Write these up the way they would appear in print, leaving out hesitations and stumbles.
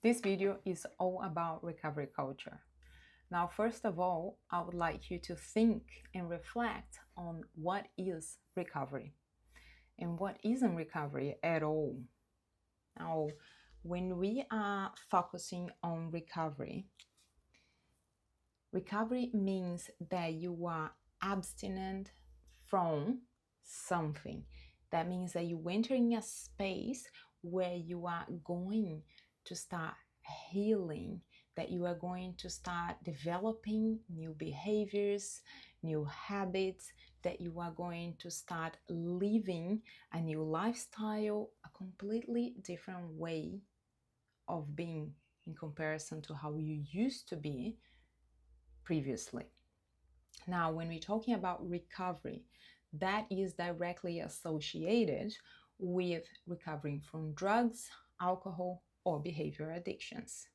This video is all about recovery culture. Now, first of all, I would like you to think and reflect on what is recovery and what isn't recovery at all. Now, when we are focusing on recovery, recovery means that you are abstinent from something. That means that you enter in a space where you are going to start healing, that you are going to start developing new behaviors, new habits, that you are going to start living a new lifestyle, a completely different way of being in comparison to how you used to be previously. Now, when we're talking about recovery, that is directly associated with recovering from drugs, alcohol, or behavior addictions.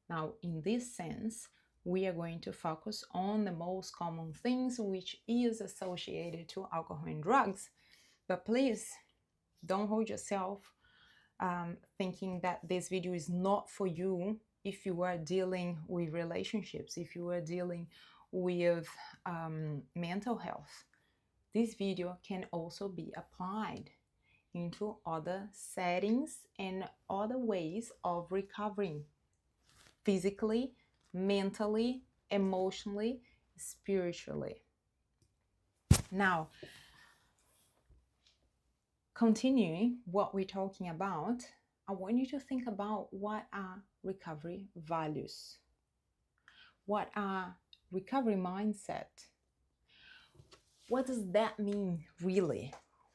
Now, in this sense, we are going to focus on the most common things which is associated to alcohol and drugs. But please don't hold yourself thinking that this video is not for you if you are dealing with relationships, if you are dealing with mental health. This video can also be applied into other settings and other ways of recovering physically, mentally, emotionally, spiritually. Now, continuing what we're talking about, I want you to think about what are recovery values. What are recovery mindset? What does that mean really?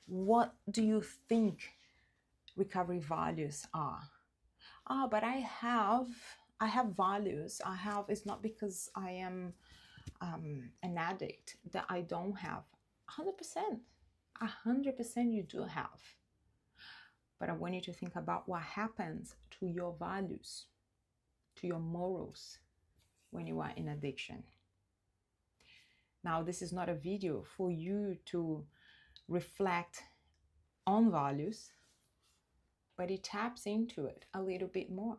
What do you think recovery values are? But I have values. It's not because I am an addict that I don't have. 100% you do have. But I want you to think about what happens to your values, to your morals when you are in addiction. Now, this is not a video for you to reflect on values, but it taps into it a little bit more.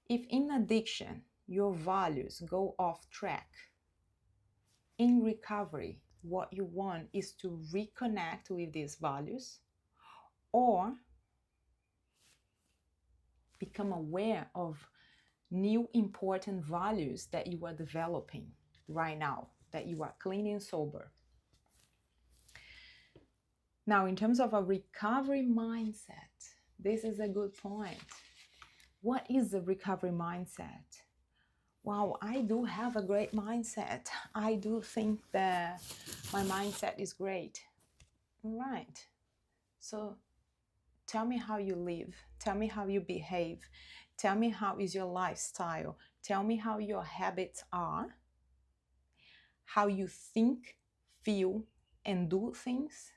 If in addiction your values go off track, in recovery, what you want is to reconnect with these values or become aware of new important values that you are developing right now, that you are clean and sober. Now, in terms of a recovery mindset, this is a good point. What is the recovery mindset? Wow, I do have a great mindset. I do think that my mindset is great. Right. So tell me how you live. Tell me how you behave. Tell me how is your lifestyle. Tell me how your habits are. How you think, feel, and do things.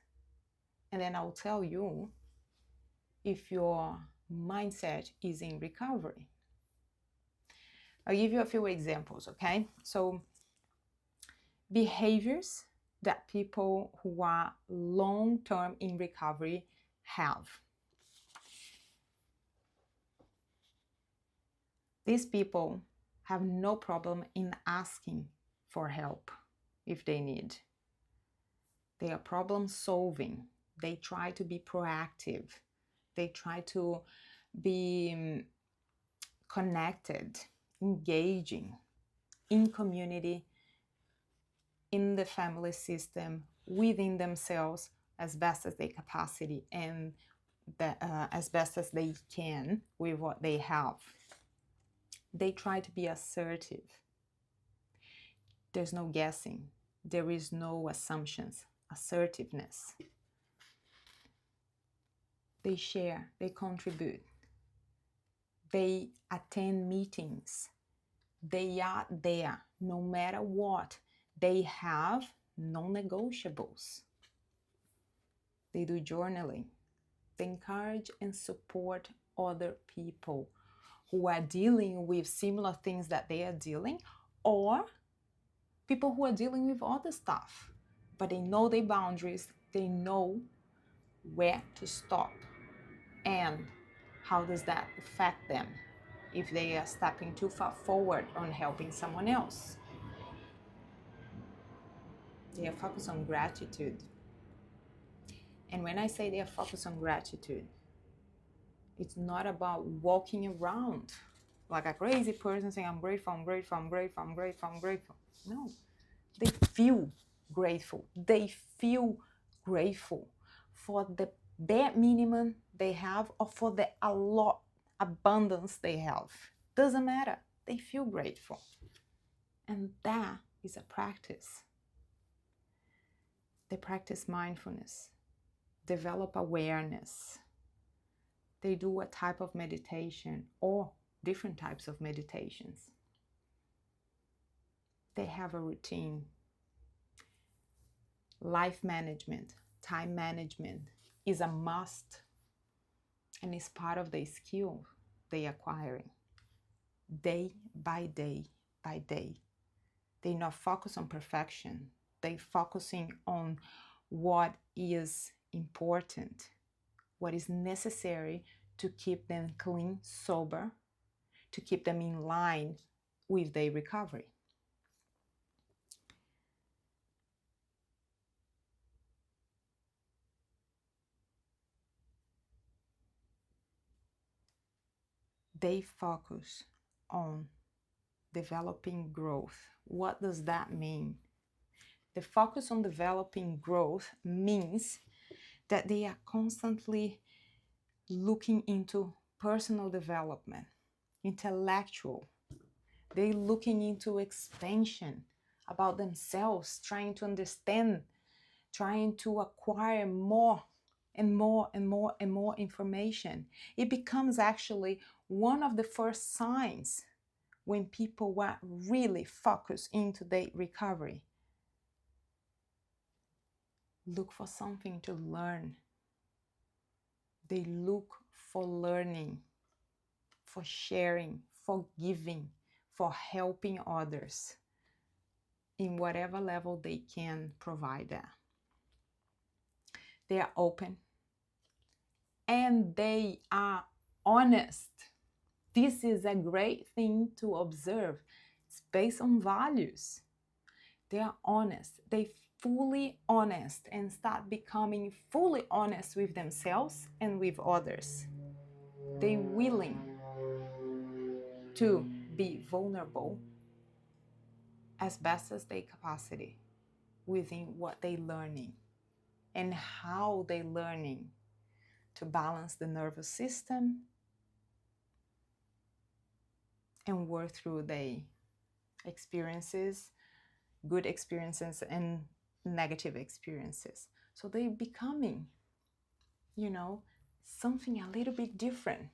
And then I'll tell you if your mindset is in recovery. I'll give you a few examples, okay? So behaviors that people who are long-term in recovery have. These people have no problem in asking for help if they need. They are problem solving. They try to be proactive. They try to be connected, engaging in community, in the family system, within themselves as best as their capacity and as best as they can with what they have. They try to be assertive. There's no guessing. There is no assumptions. Assertiveness. They share. They contribute. They attend meetings. They are there no matter what. They have non-negotiables. They do journaling. They encourage and support other people who are dealing with similar things that they are dealing, or people who are dealing with other stuff. But they know their boundaries. They know where to stop and how does that affect them. if they are stepping too far forward on helping someone else. They are focused on gratitude. And when I say they are focused on gratitude, it's not about walking around like a crazy person saying, I'm grateful, I'm grateful, I'm grateful, I'm grateful, I'm grateful. No, they feel grateful. They feel grateful for the bare minimum they have or for the a lot abundance they have. Doesn't matter. They feel grateful. And that is a practice. They practice mindfulness, develop awareness. They do a type of meditation or different types of meditations. They have a routine. Life management, time management is a must and is part of the skill they are acquiring day by day by day. They not focus on perfection. They focusing on what is important, what is necessary to keep them clean, sober, to keep them in line with their recovery. They focus on developing growth. What does that mean? The focus on developing growth means that they are constantly looking into personal development, intellectual. They're looking into expansion about themselves, trying to understand, trying to acquire more and more and more and more information. It becomes actually one of the first signs when people were really focused into their recovery. Look for something to learn. They look for learning, for sharing, for giving, for helping others in whatever level they can provide that. They are open and they are honest. This is a great thing to observe. It's based on values. They are honest. They fully honest and start becoming fully honest with themselves and with others. They're willing to be vulnerable as best as their capacity within what they're learning and how they're learning to balance the nervous system and work through their experiences, good experiences and negative experiences. So they're becoming, something a little bit different.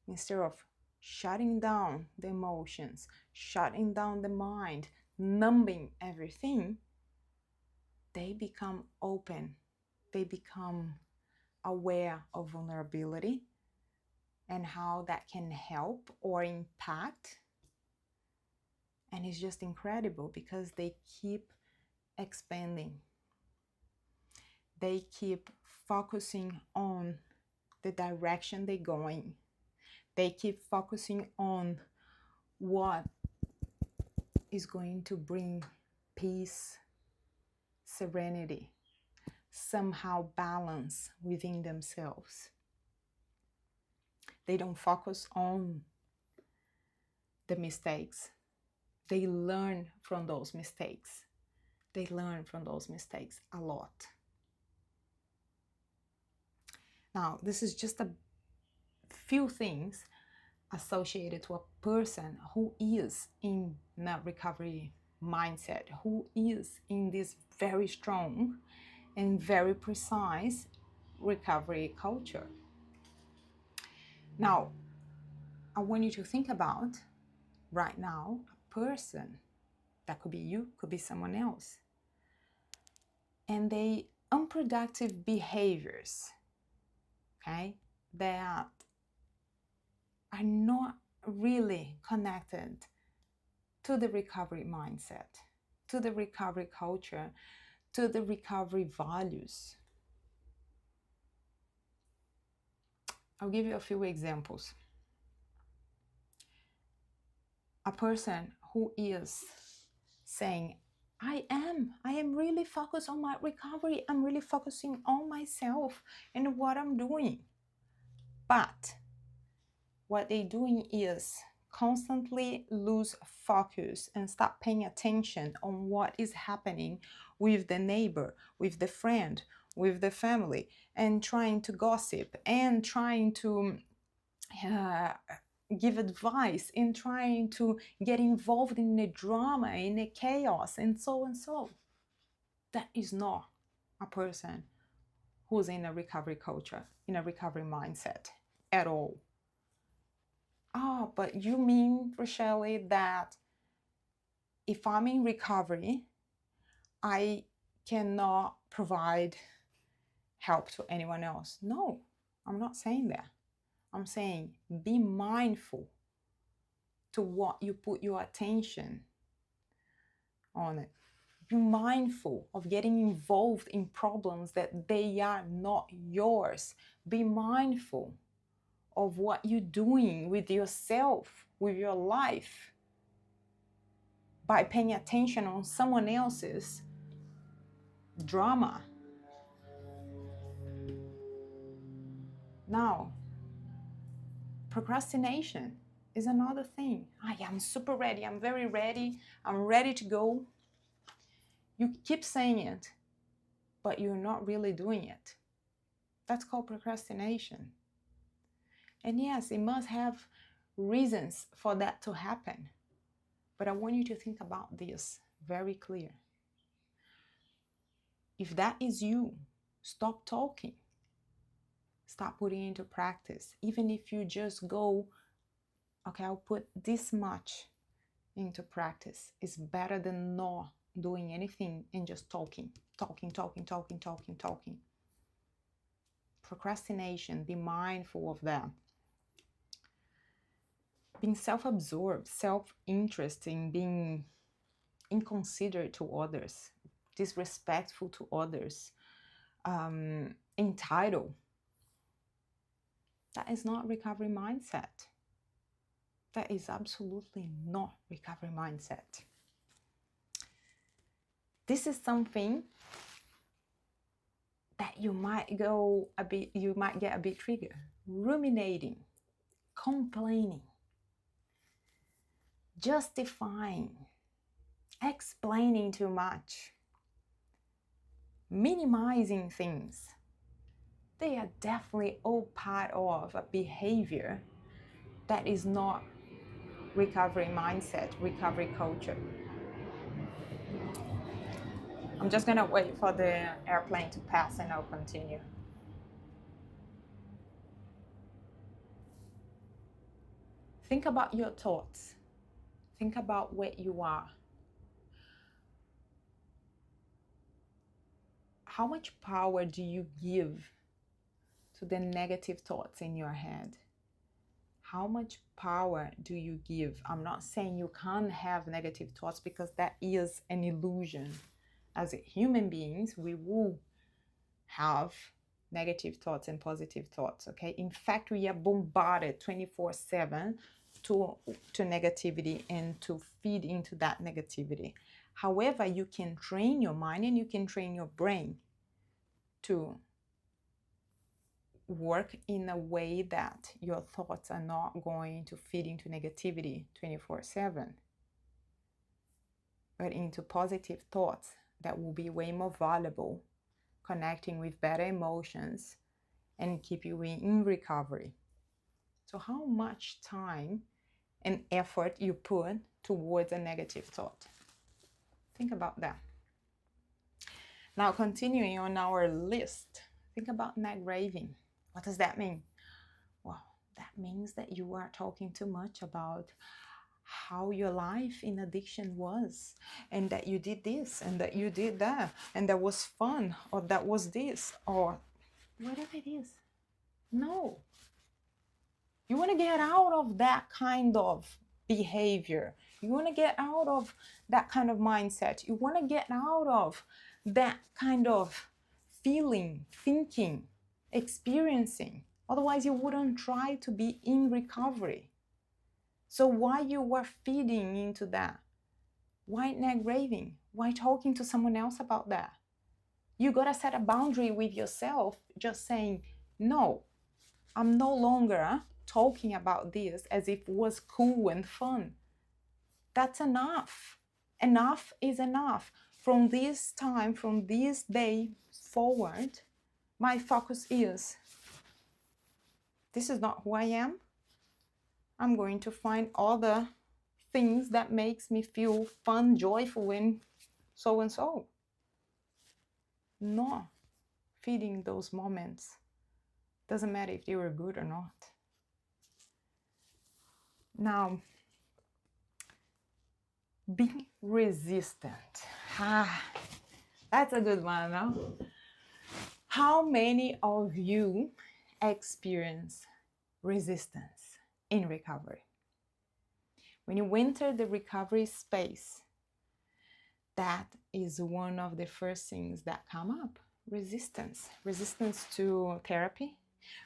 Instead of shutting down the emotions, shutting down the mind, numbing everything, they become open. They become aware of vulnerability and how that can help or impact. And it's just incredible because they keep expanding. They keep focusing on the direction they're going. They keep focusing on what is going to bring peace, serenity, somehow balance within themselves. They don't focus on the mistakes. They learn from those mistakes. They learn from those mistakes a lot. Now, this is just a few things associated to a person who is in a recovery mindset, who is in this very strong and very precise recovery culture. Now, I want you to think about right now a person that could be you, could be someone else, and they unproductive behaviors, okay, that are not really connected to the recovery mindset, to the recovery culture, to the recovery values. I'll give you a few examples. a person who is saying, I am really focused on my recovery. I'm really focusing on myself and what I'm doing. But what they're doing is constantly lose focus and stop paying attention on what is happening with the neighbor, with the friend, with the family, and trying to gossip and trying to uh, give advice and trying to get involved in the drama, in the chaos, and so and so. That is not a person who's in a recovery culture, in a recovery mindset at all. Oh, but you mean, Rochelle, that if I'm in recovery, I cannot provide help to anyone else? No, I'm not saying that. I'm saying be mindful to what you put your attention on it. Be mindful of getting involved in problems that they are not yours. Be mindful of what you're doing with yourself, with your life, by paying attention on someone else's drama. Now, procrastination is another thing. I am super ready. I'm very ready. I'm ready to go. You keep saying it, but you're not really doing it. That's called procrastination. And yes, it must have reasons for that to happen. But I want you to think about this very clear. If that is you, stop talking. Stop putting into practice. Even if you just go, okay, I'll put this much into practice. It's better than not doing anything and just talking. Procrastination, be mindful of that. Being self-absorbed, self-interested, being inconsiderate to others, disrespectful to others, entitled. That is not recovery mindset. That is absolutely not recovery mindset. This is something that you might get a bit triggered. Ruminating, complaining, justifying, explaining too much, minimizing things. They are definitely all part of a behavior that is not recovery mindset, recovery culture. I'm just gonna wait for the airplane to pass and I'll continue. Think about your thoughts. Think about where you are. How much power do you give to the negative thoughts in your head? How much power do you give? I'm not saying you can't have negative thoughts, because that is an illusion. As human beings, we will have negative thoughts and positive thoughts, okay? In fact, we are bombarded 24/7 to negativity and to feed into that negativity. However, you can train your mind and you can train your brain to work in a way that your thoughts are not going to feed into negativity 24/7, but into positive thoughts that will be way more valuable, connecting with better emotions and keep you in recovery. So how much time and effort you put towards a negative thought? Think about that. Now, continuing on our list, think about neg raving. What does that mean? Well, that means that you are talking too much about how your life in addiction was, and that you did this and that you did that, and that was fun, or that was this, or whatever it is. No. You want to get out of that kind of behavior. You want to get out of that kind of mindset. You want to get out of that kind of feeling, thinking, experiencing. Otherwise, you wouldn't try to be in recovery. So why you are feeding into that? Why neck raving? Why talking to someone else about that? You gotta set a boundary with yourself, just saying, no, I'm no longer talking about this as if it was cool and fun. That's enough. Enough is enough. From this time, from this day forward, my focus is this is not who I am. I'm going to find other things that makes me feel fun, joyful, and so. Not feeding those moments. Doesn't matter if they were good or not. Now, being resistant. That's a good one, no? How many of you experience resistance in recovery? When you enter the recovery space, that is one of the first things that come up. Resistance to therapy,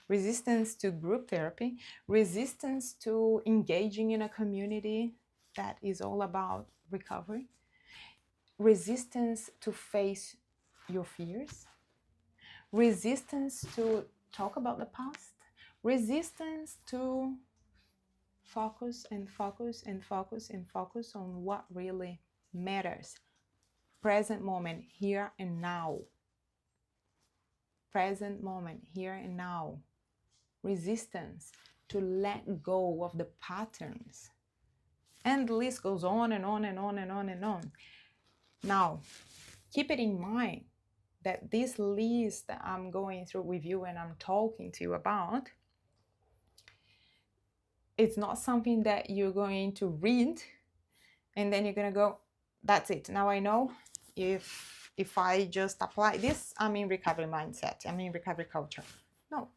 resistance to group therapy, resistance to engaging in a community that is all about recovery, resistance to face your fears, resistance to talk about the past, resistance to focus on what really matters. Present moment, here and now. Present moment, here and now. Resistance to let go of the patterns. And the list goes on and on and on and on and on. Now, keep it in mind that this list that I'm going through with you and I'm talking to you about, it's not something that you're going to read and then you're going to go, that's it. Now I know if I just apply this, I'm in recovery mindset, I'm in recovery culture. No.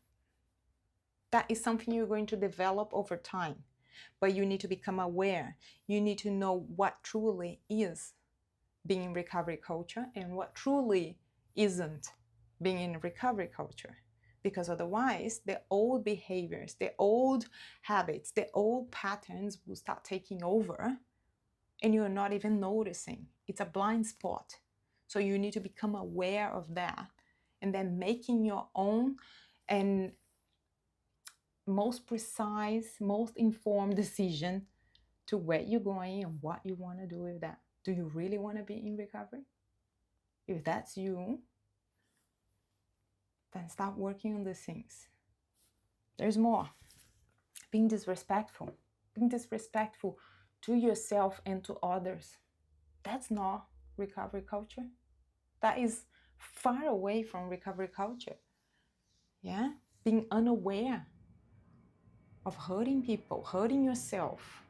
That is something you're going to develop over time. But you need to become aware. You need to know what truly is being in recovery culture and what truly isn't being in recovery culture. Because otherwise, the old behaviors, the old habits, the old patterns will start taking over and you're not even noticing. It's a blind spot. So you need to become aware of that and then making your own and most precise, most informed decision to where you're going and what you want to do with that. Do you really want to be in recovery? If that's you, then start working on these things. There's more. Being disrespectful to yourself and to others. That's not recovery culture. That is far away from recovery culture. Yeah? Being unaware of hurting people, hurting yourself.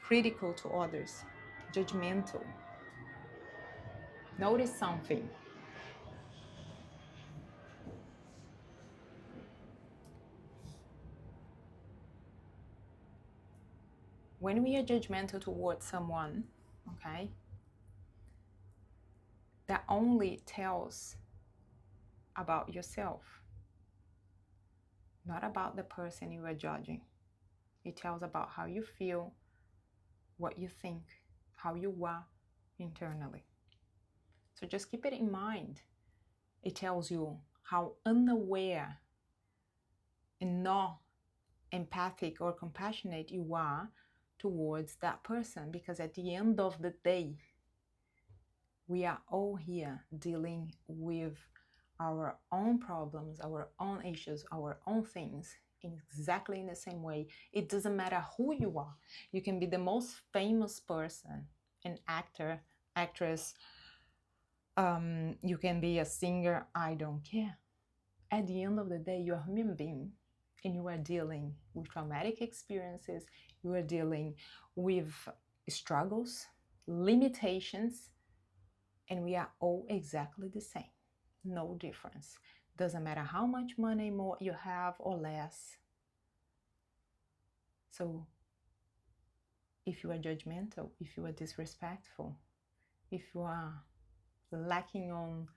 Critical to others, judgmental. Notice something. When we are judgmental towards someone, okay, that only tells about yourself, not about the person you are judging. It tells about how you feel, what you think, how you are internally. So just keep it in mind. It tells you how unaware and not empathic or compassionate you are towards that person, because at the end of the day, we are all here dealing with our own problems, our own issues, our own things exactly in the same way. It doesn't matter who you are. You can be the most famous person, an actor, actress, you can be a singer, I don't care. At the end of the day, you're a human being and you are dealing with traumatic experiences, you are dealing with struggles, limitations, and we are all exactly the same. No difference. Doesn't matter how much money more you have or less. So if you are judgmental, if you are disrespectful, if you are lacking on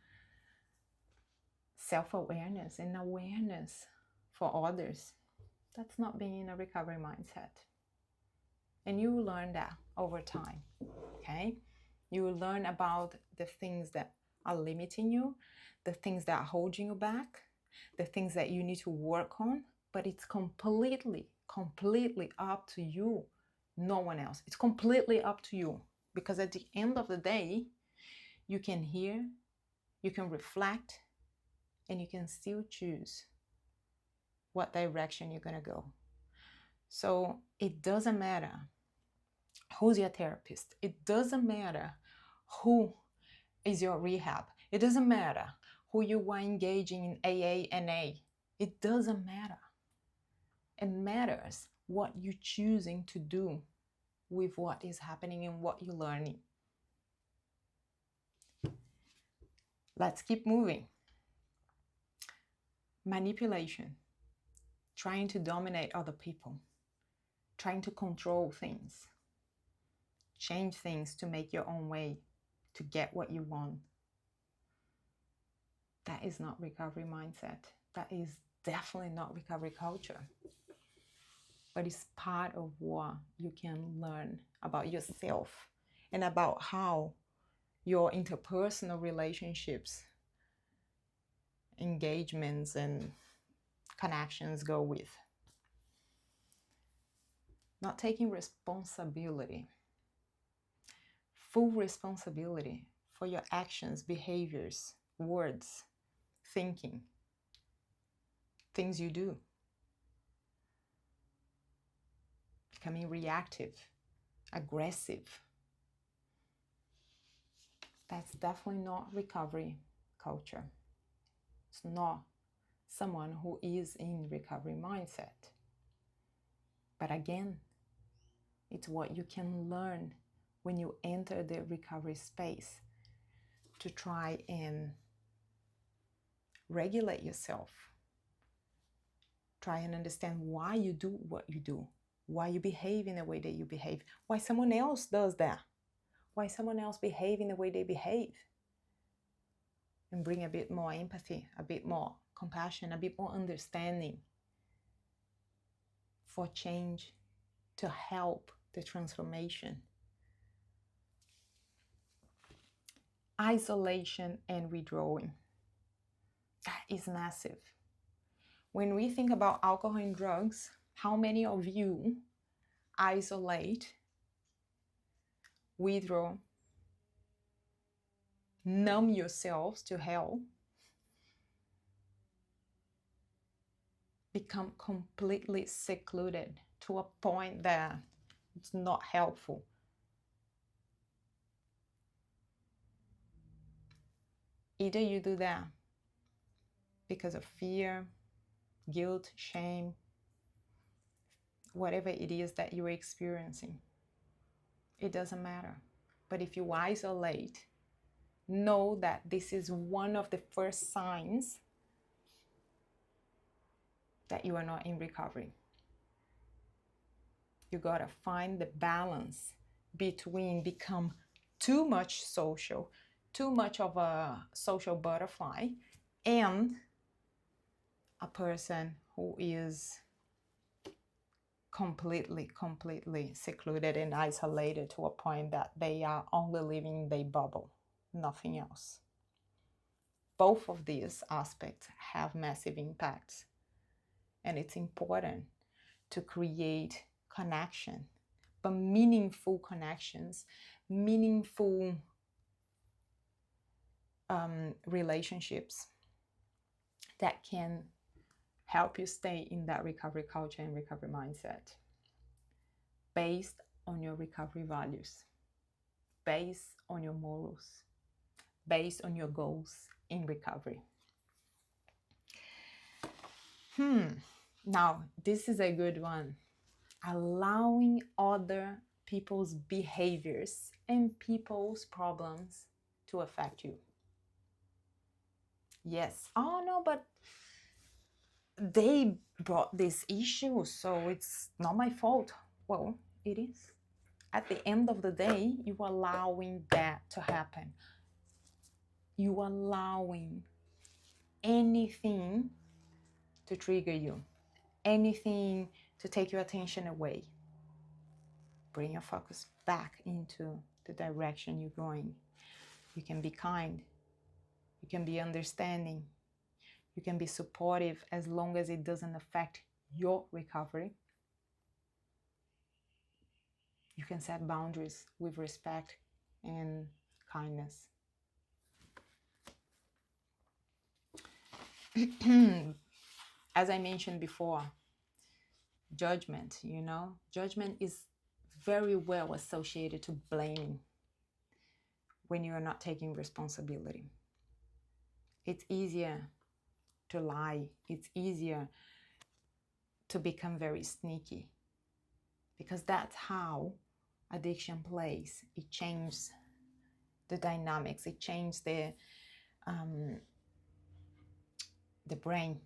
self-awareness and awareness for others, That's not being in a recovery mindset. And you will learn that over time, okay? You will learn about the things that are limiting you, the things that are holding you back, the things that you need to work on, but it's completely up to you, no one else. It's completely up to you, because at the end of the day, you can hear, you can reflect, and you can still choose what direction you're going to go. So it doesn't matter who's your therapist. It doesn't matter who is your rehab. It doesn't matter who you are engaging in AA and A. It doesn't matter. It matters what you're choosing to do with what is happening and what you're learning. Let's keep moving. Manipulation. Trying to dominate other people. Trying to control things. Change things to make your own way, to get what you want. That is not recovery mindset. That is definitely not recovery culture. But it's part of what you can learn about yourself and about how your interpersonal relationships, engagements, and connections go with. Not taking responsibility, full responsibility for your actions, behaviors, words, thinking, things you do. Becoming reactive, aggressive. That's definitely not recovery culture. It's not someone who is in recovery mindset. But again, it's what you can learn when you enter the recovery space to try and regulate yourself. Try and understand why you do what you do, why you behave in the way that you behave, why someone else does that, why someone else behave in the way they behave. And bring a bit more empathy, a bit more compassion, a bit more understanding for change to help the transformation. Isolation and withdrawing. That is massive. When we think about alcohol and drugs, how many of you isolate, withdraw, numb yourselves to hell, become completely secluded to a point that it's not helpful? Either you do that because of fear, guilt, shame, whatever it is that you're experiencing. It doesn't matter. But if you isolate, know that this is one of the first signs that you are not in recovery. You gotta find the balance between become too much social, too much of a social butterfly, and a person who is completely secluded and isolated to a point that they are only living in their bubble, nothing else. Both of these aspects have massive impacts, and it's important to create connection, but meaningful connections, meaningful relationships that can help you stay in that recovery culture and recovery mindset based on your recovery values, based on your morals, based on your goals in recovery. Now, this is a good one. Allowing other people's behaviors and people's problems to affect you. Yes. Oh, no, but they brought this issue, so it's not my fault. Well, it is. At the end of the day, you are allowing that to happen. You are allowing anything to trigger you. anything to take your attention away. Bring your focus back into the direction you're going. You can be kind. You can be understanding. You can be supportive as long as it doesn't affect your recovery. You can set boundaries with respect and kindness. As I mentioned before, judgment, judgment is very well associated to blaming when you are not taking responsibility. It's easier to lie. It's easier to become very sneaky, because that's how addiction plays. It changes the dynamics. It changes the brain.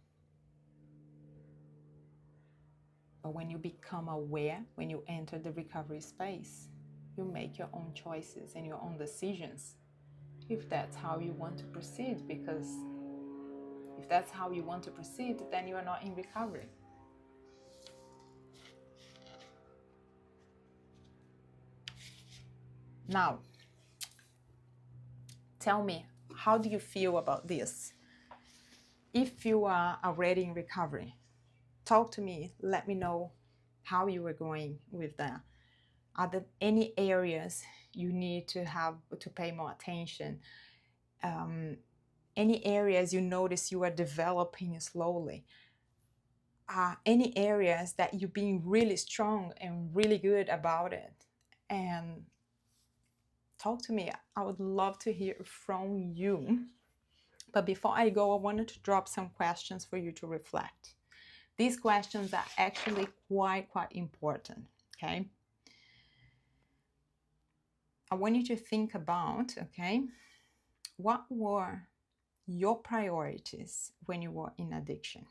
But when you become aware, when you enter the recovery space, you make your own choices and your own decisions, if that's how you want to proceed. Because if that's how you want to proceed, then you are not in recovery. Now, tell me, how do you feel about this? If you are already in recovery, talk to me. Let me know how you are going with that. Are there any areas you need to pay more attention? Any areas you notice you are developing slowly? Any areas that you're being really strong and really good about it? And talk to me. I would love to hear from you. But before I go, I wanted to drop some questions for you to reflect. These questions are actually quite important, okay? I want you to think about, okay, what were your priorities when you were in addiction?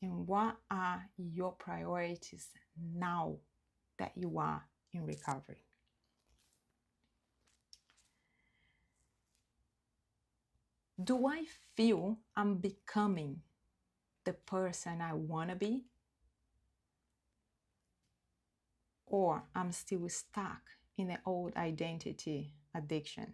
And what are your priorities now that you are in recovery? Do I feel I'm becoming the person I want to be? Or I'm still stuck in the old identity addiction?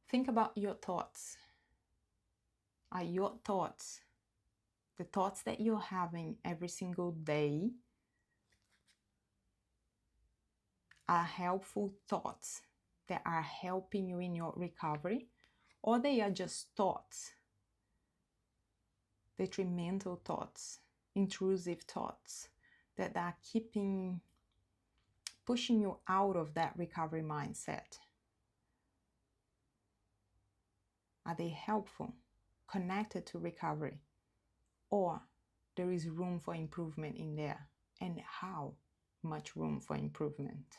Think about your thoughts. Are your thoughts, the thoughts that you're having every single day, are helpful thoughts that are helping you in your recovery? Or they are just thoughts, detrimental thoughts, intrusive thoughts that are pushing you out of that recovery mindset? Are they helpful, connected to recovery? Or there is room for improvement in there? And how much room for improvement?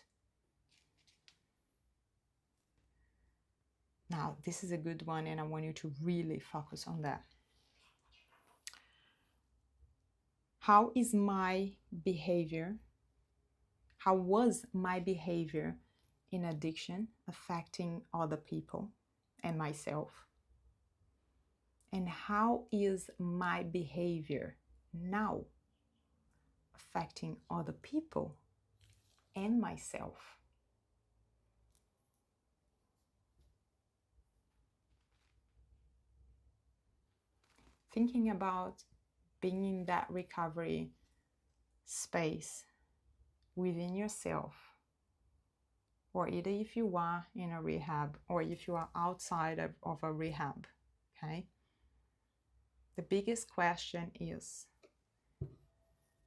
Now, this is a good one, and I want you to really focus on that. How is my behavior? How was my behavior in addiction affecting other people and myself? And how is my behavior now affecting other people and myself? Thinking about being in that recovery space within yourself, or either if you are in a rehab or if you are outside of a rehab, okay? The biggest question is,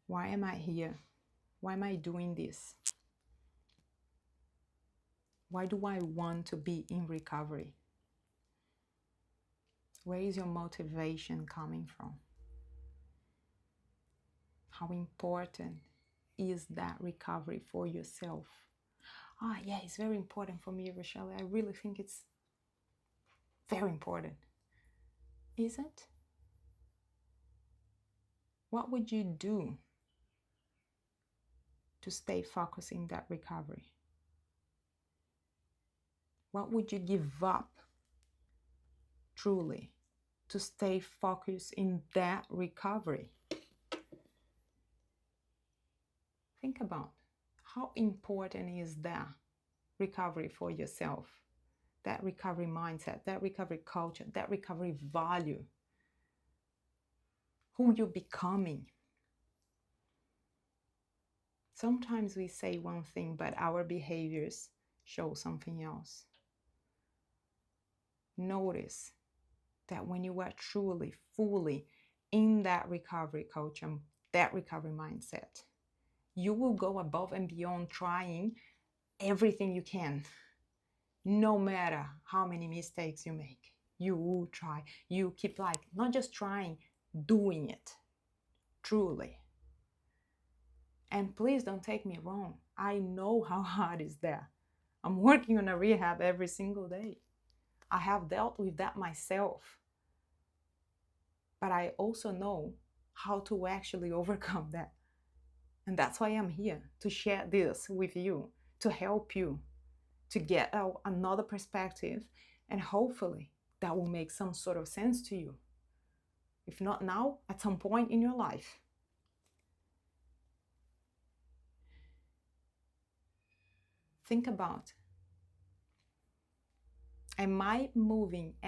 why am I here? Why am I doing this? Why do I want to be in recovery? Where is your motivation coming from? How important is that recovery for yourself? Yeah, it's very important for me, Rochelle. I really think it's very important. Is it? What would you do to stay focused in that recovery? What would you give up truly to stay focused in that recovery? Think about how important is that recovery for yourself, that recovery mindset, that recovery culture, that recovery value, who you're becoming. Sometimes we say one thing, but our behaviors show something else. Notice that when you are truly, fully in that recovery culture, that recovery mindset, you will go above and beyond trying everything you can. No matter how many mistakes you make, you will try. You keep not just trying, doing it truly. And please don't take me wrong. I know how hard is that. I'm working on a rehab every single day. I have dealt with that myself. But I also know how to actually overcome that. And that's why I'm here, to share this with you, to help you, to get another perspective, and hopefully that will make some sort of sense to you. If not now, at some point in your life. Think about, are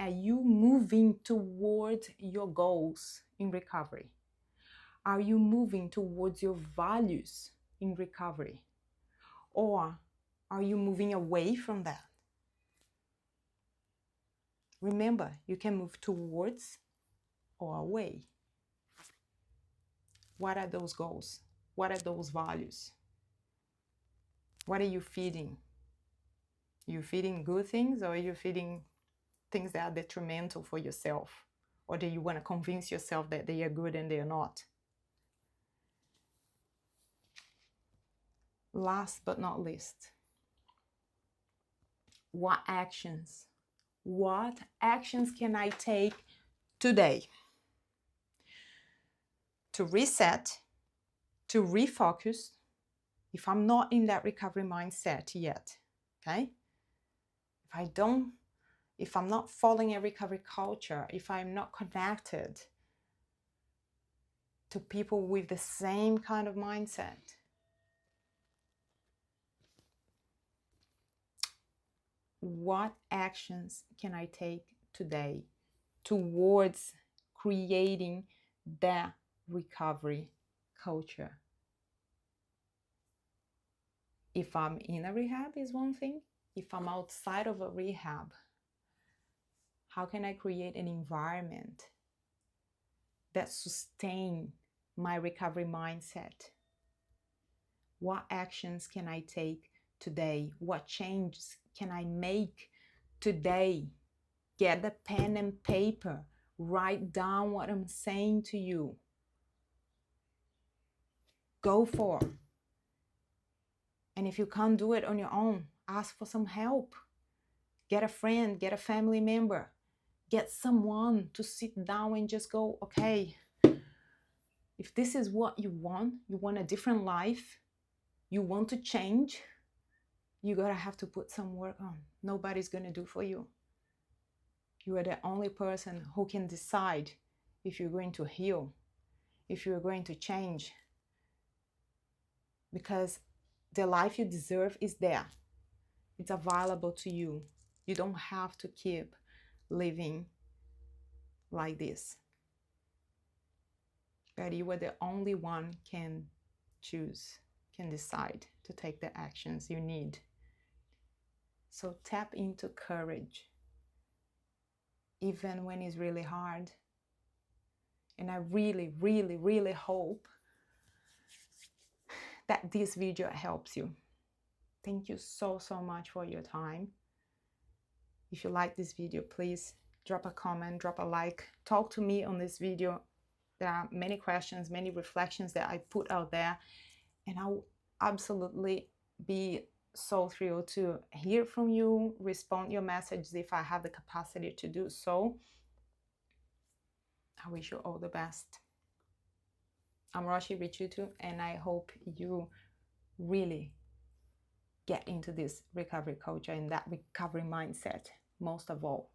you moving towards your goals in recovery? Are you moving towards your values in recovery? Or are you moving away from that? Remember, you can move towards or away. What are those goals? What are those values? What are you feeding? You feeding good things, or are you feeding things that are detrimental for yourself? Or do you want to convince yourself that they are good and they are not? Last but not least, what actions can I take today to reset, to refocus, if I'm not in that recovery mindset yet, okay? If I'm not following a recovery culture, if I'm not connected to people with the same kind of mindset, what actions can I take today towards creating that recovery culture? If I'm in a rehab is one thing. If I'm outside of a rehab, how can I create an environment that sustains my recovery mindset? What actions can I take today? What changes can I make today? Get the pen and paper. Write down what I'm saying to you. Go for it. And if you can't do it on your own, ask for some help. Get a friend, get a family member. Get someone to sit down and just go, okay, if this is what you want a different life, you want to change, you gotta have to put some work on. Nobody's gonna do for you. You are the only person who can decide if you're going to heal, if you're going to change. Because the life you deserve is there. It's available to you. You don't have to keep living like this. But you are the only one can choose, can decide to take the actions you need. So tap into courage, even when it's really hard. And I really, really, really hope that this video helps you. Thank you so, so much for your time. If you like this video, please drop a comment, drop a like, talk to me on this video. There are many questions, many reflections that I put out there, and I'll absolutely be so thrilled to hear from you, respond your messages if I have the capacity to do so. I wish you all the best. I'm Roshi Richutu, and I hope you really get into this recovery culture and that recovery mindset most of all.